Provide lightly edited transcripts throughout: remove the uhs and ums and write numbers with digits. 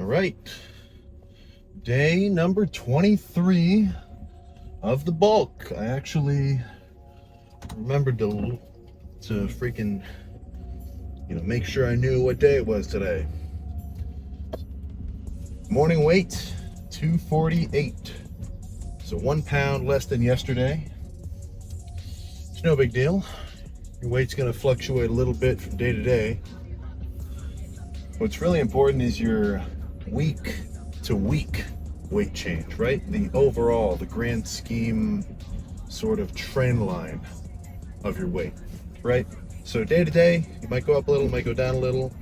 All right, day number 23 of the bulk. I actually remembered to freaking, make sure I knew what day it was today. Morning weight, 248. So 1 pound less than yesterday. It's no big deal. Your weight's going to fluctuate a little bit from day to day. What's really important is your week to week weight change, right? The overall, the grand scheme sort of trend line of your weight, right? So day to day, you might go up a little, might go down a little.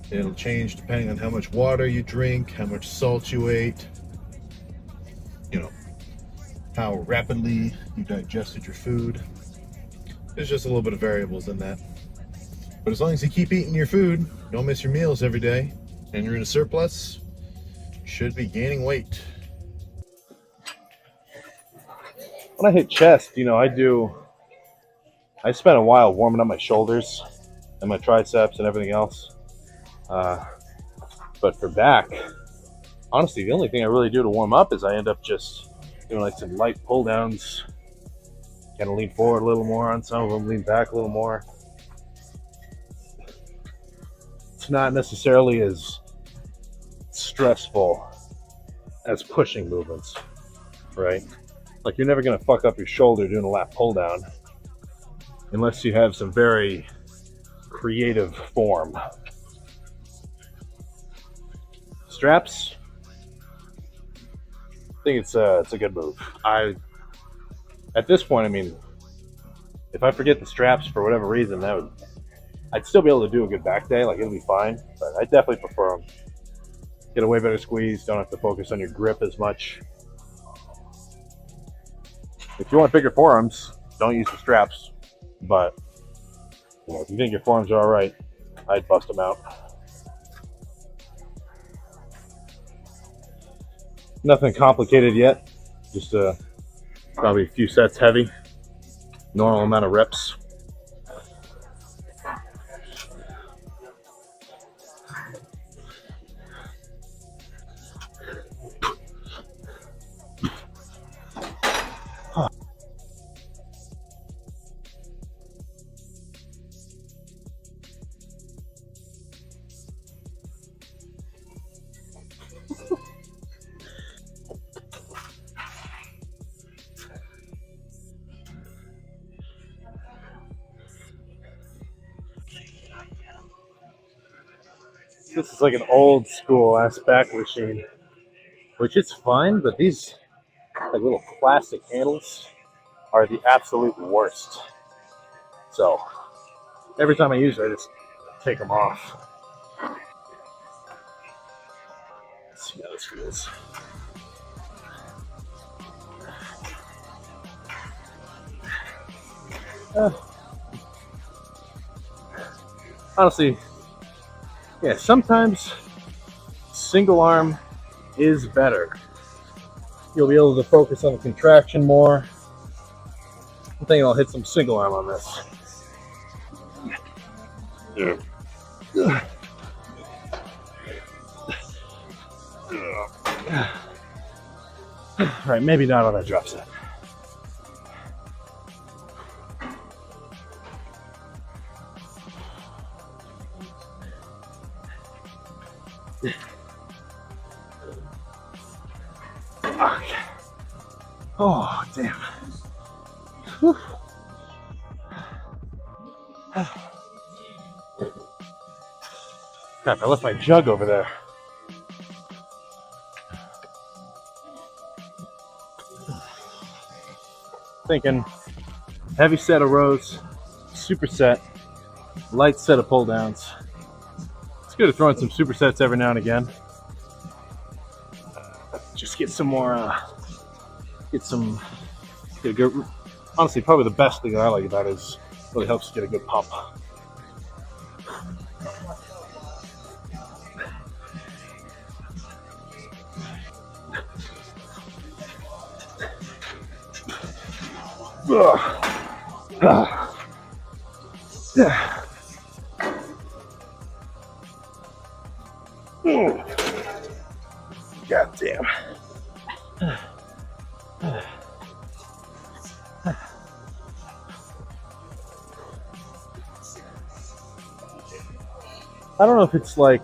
It'll change depending on how much water you drink, how much salt you ate, how rapidly you digested your food. There's just a little bit of variables in that. But as long as you keep eating your food, don't miss your meals every day, and you're in a surplus, you should be gaining weight. When I hit chest, I spent a while warming up my shoulders and my triceps and everything else. But for back, honestly, the only thing I really do to warm up is I end up just doing like some light pull downs. Kind of lean forward a little more on some of them, lean back a little more. It's not necessarily as stressful as pushing movements, right? Like, you're never going to fuck up your shoulder doing a lat pull down unless you have some very creative form. Straps, I think it's a good move. At this point, if I forget the straps for whatever reason, I'd still be able to do a good back day. Like, it'll be fine, but I definitely prefer them. Get a way better squeeze. Don't have to focus on your grip as much. If you want bigger forearms, don't use the straps. But if you think your forearms are all right, I'd bust them out. Nothing complicated yet. Just probably a few sets heavy. Normal amount of reps. This is like an old school ass back machine, which is fine, but these like little plastic handles are the absolute worst. So every time I use it, I just take them off. Let's see how this feels. Honestly, yeah, sometimes single arm is better. You'll be able to focus on the contraction more. I think I'll hit some single arm on this. All right, maybe not on that drop set. Okay. Oh, damn. Whew. Crap, I left my jug over there. Thinking heavy set of rows, superset, light set of pull downs. It's good to throw in some supersets every now and again. Just get some more, honestly, probably the best thing that I like about it is it really helps get a good pump. God damn. I don't know if it's like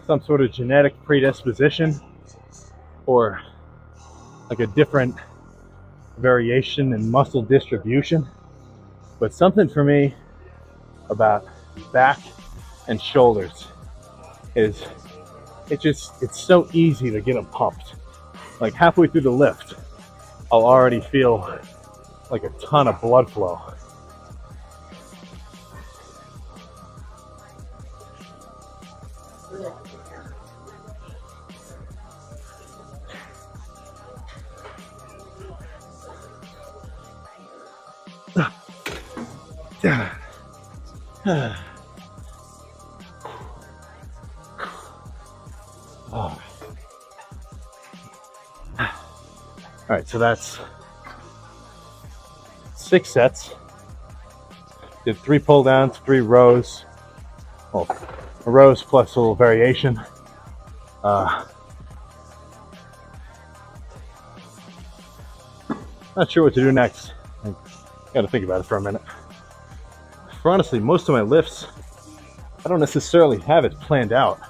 some sort of genetic predisposition or like a different variation in muscle distribution, but something for me about back and shoulders is it's so easy to get them pumped. Like halfway through the lift, I'll already feel like a ton of blood flow. All right, so that's 6 sets. Did 3 pull downs, 3 rows. Well, a rows plus a little variation. Not sure what to do next. I gotta think about it for a minute. For honestly, most of my lifts, I don't necessarily have it planned out.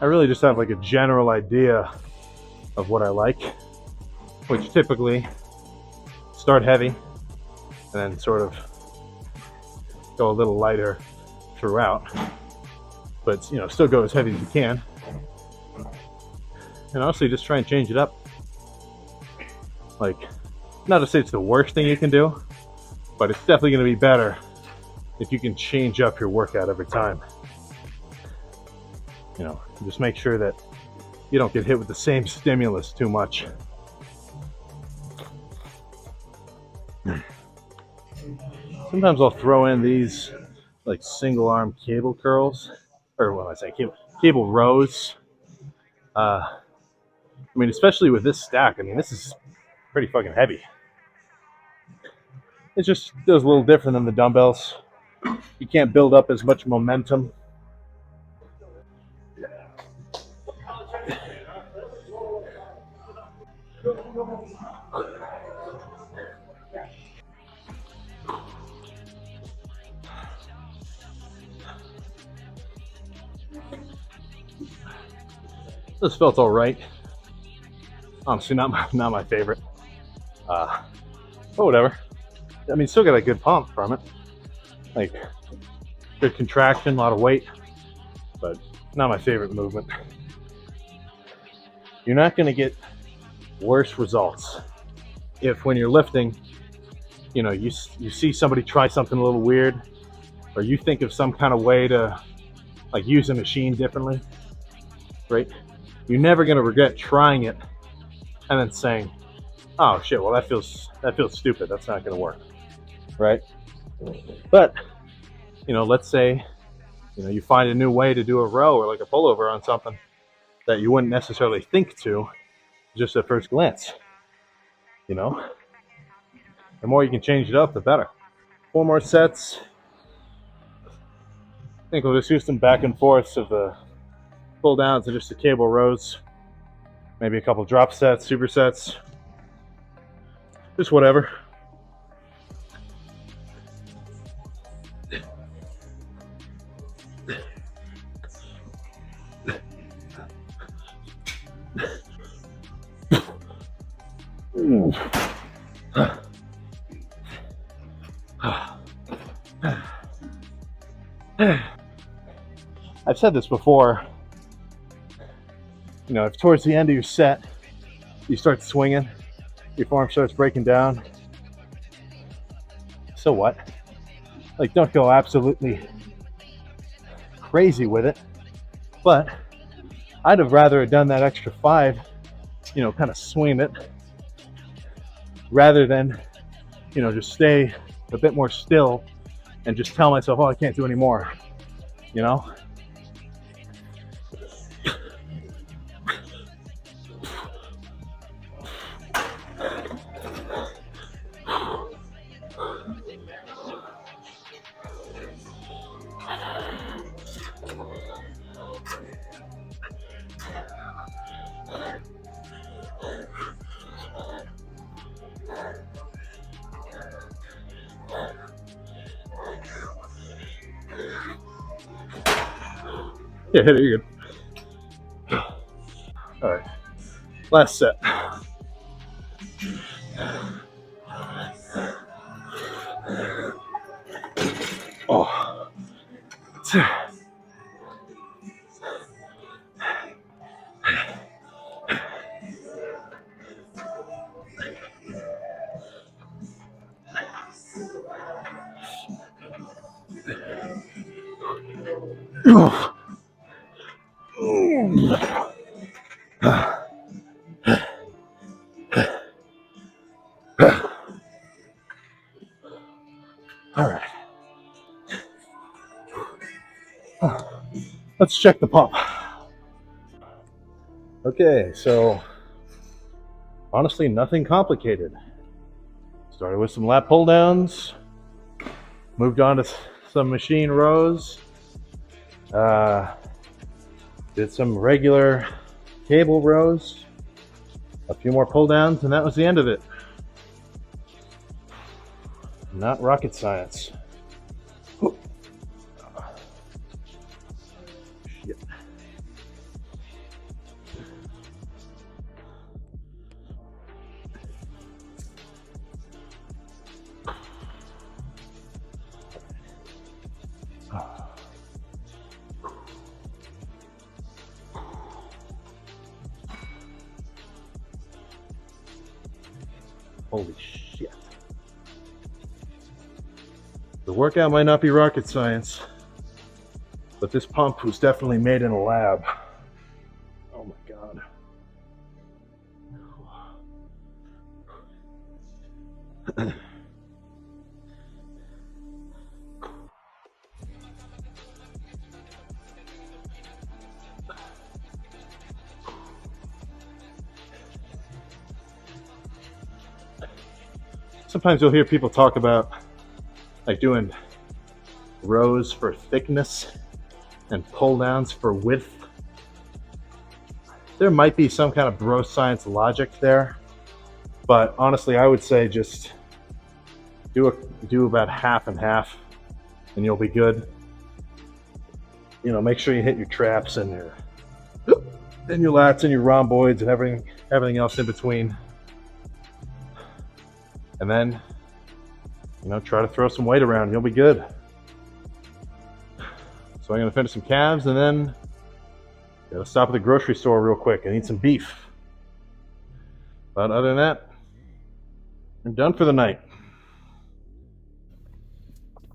I really just have like a general idea of what I like, which typically start heavy and then sort of go a little lighter throughout, but still go as heavy as you can, and honestly just try and change it up. Like, not to say it's the worst thing you can do, but it's definitely going to be better if you can change up your workout every time. Just make sure that you don't get hit with the same stimulus too much. Sometimes I'll throw in these like single arm cable curls, or what am I saying, cable rows. Especially with this stack, this is pretty fucking heavy. It just feels a little different than the dumbbells. You can't build up as much momentum. This felt all right. Honestly, not my favorite. But whatever. Still got a good pump from it. Like, good contraction, a lot of weight, but not my favorite movement. You're not going to get worse results if when you're lifting, you see somebody try something a little weird, or you think of some kind of way to like use a machine differently, right? You're never going to regret trying it and then saying, oh shit, well that feels stupid, that's not going to work, right? But let's say you find a new way to do a row or like a pullover on something that you wouldn't necessarily think to just at first glance. The more you can change it up, the better. 4 more sets. I think we'll just do some back and forths of the pull downs and just the cable rows. Maybe a couple drop sets, supersets, just whatever. I've said this before, if towards the end of your set you start swinging, your form starts breaking down, so what? Like, don't go absolutely crazy with it, but I'd have rather done that extra 5, kind of swing it, rather than, just stay a bit more still and just tell myself, oh, I can't do any more, Yeah, hit it, you're good. All right, last set. Oh. All right. Let's check the pump. Okay, so honestly, nothing complicated. Started with some lat pull downs, moved on to some machine rows, did some regular cable rows, a few more pull downs, and that was the end of it. Not rocket science. Shit. Holy shit. The workout might not be rocket science, but this pump was definitely made in a lab. Oh my god. Sometimes you'll hear people talk about like doing rows for thickness and pull downs for width. There might be some kind of bro science logic there, but honestly, I would say just do about half and half, and you'll be good. You know, make sure you hit your traps and your lats and your rhomboids and everything else in between. And then, you know, try to throw some weight around. You'll be good. So I'm going to finish some calves and then got to stop at the grocery store real quick and eat some beef. But other than that, I'm done for the night.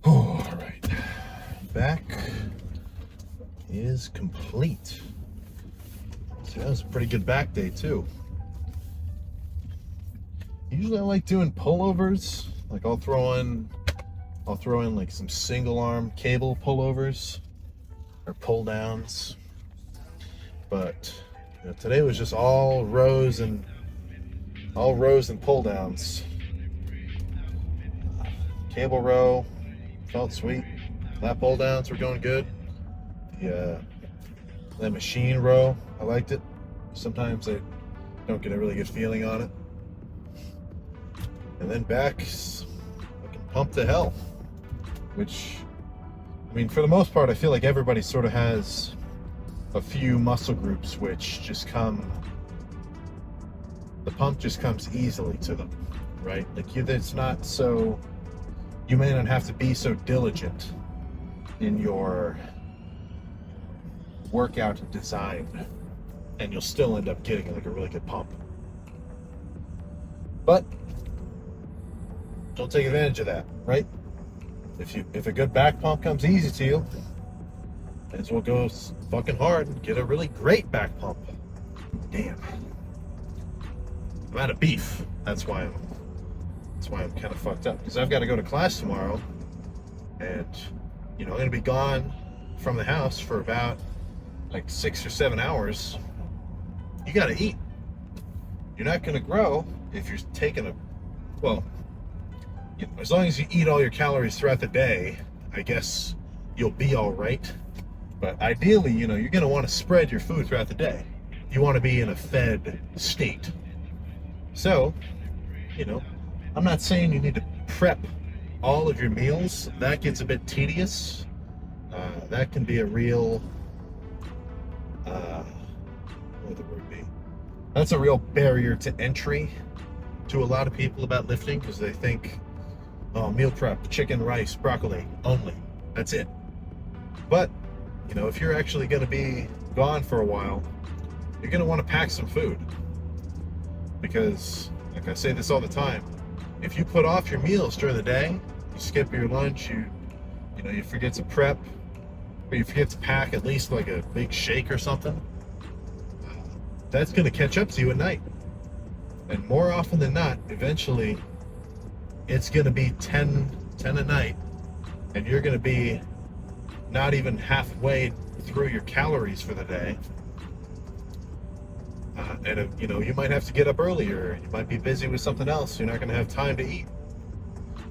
All right. Back is complete. So that was a pretty good back day too. Usually I like doing pullovers. Like I'll throw in like some single arm cable pullovers or pull downs. But you know, today was just all rows and pull downs. Cable row felt sweet. Lat pull downs were going good. The machine row, I liked it. Sometimes I don't get a really good feeling on it. And then back, I can pump to hell. Which, I mean, for the most part, I feel like everybody sort of has a few muscle groups which just come, the pump just comes easily to them, right? Like it's not so, you may not have to be so diligent in your workout design, and you'll still end up getting like a really good pump. But don't take advantage of that, right? If a good back pump comes easy to you, might as well go fucking hard and get a really great back pump. Damn. I'm out of beef. That's why I'm kind of fucked up, because I've got to go to class tomorrow, and you know I'm gonna be gone from the house for about like 6 or 7 hours. You gotta eat. You're not gonna grow if you're taking you know, as long as you eat all your calories throughout the day, I guess you'll be all right. But ideally, you know, you're gonna want to spread your food throughout the day. You want to be in a fed state. So, you know, I'm not saying you need to prep all of your meals. That gets a bit tedious. That can be a real what would the word be? That's a real barrier to entry to a lot of people about lifting, because they think, oh, meal prep, chicken, rice, broccoli only. That's it. But, you know, if you're actually going to be gone for a while, you're going to want to pack some food. Because, like I say this all the time, if you put off your meals during the day, you skip your lunch, you forget to prep, or you forget to pack at least like a big shake or something, that's going to catch up to you at night. And more often than not, eventually, it's going to be 10 at night, and you're going to be not even halfway through your calories for the day. And you know, you might have to get up earlier. You might be busy with something else. You're not going to have time to eat.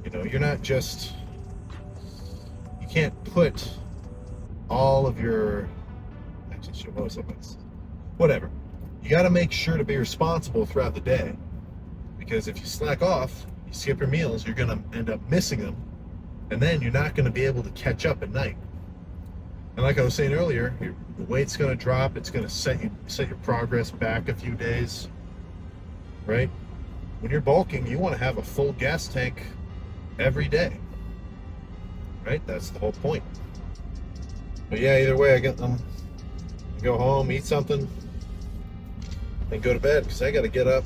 You know, you're not just, you can't put all of your, actually, whatever. You got to make sure to be responsible throughout the day, because if you slack off, you skip your meals, you're going to end up missing them, and then you're not going to be able to catch up at night. And like I was saying earlier, your weight's going to drop. It's going to set your progress back a few days, right? When you're bulking, you want to have a full gas tank every day, right? That's the whole point. But yeah, either way, I go home, eat something, and go to bed, because I got to get up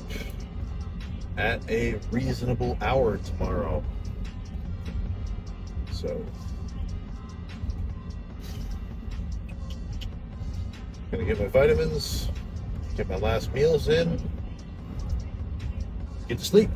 at a reasonable hour tomorrow. So gonna get my vitamins, get my last meals in, get to sleep.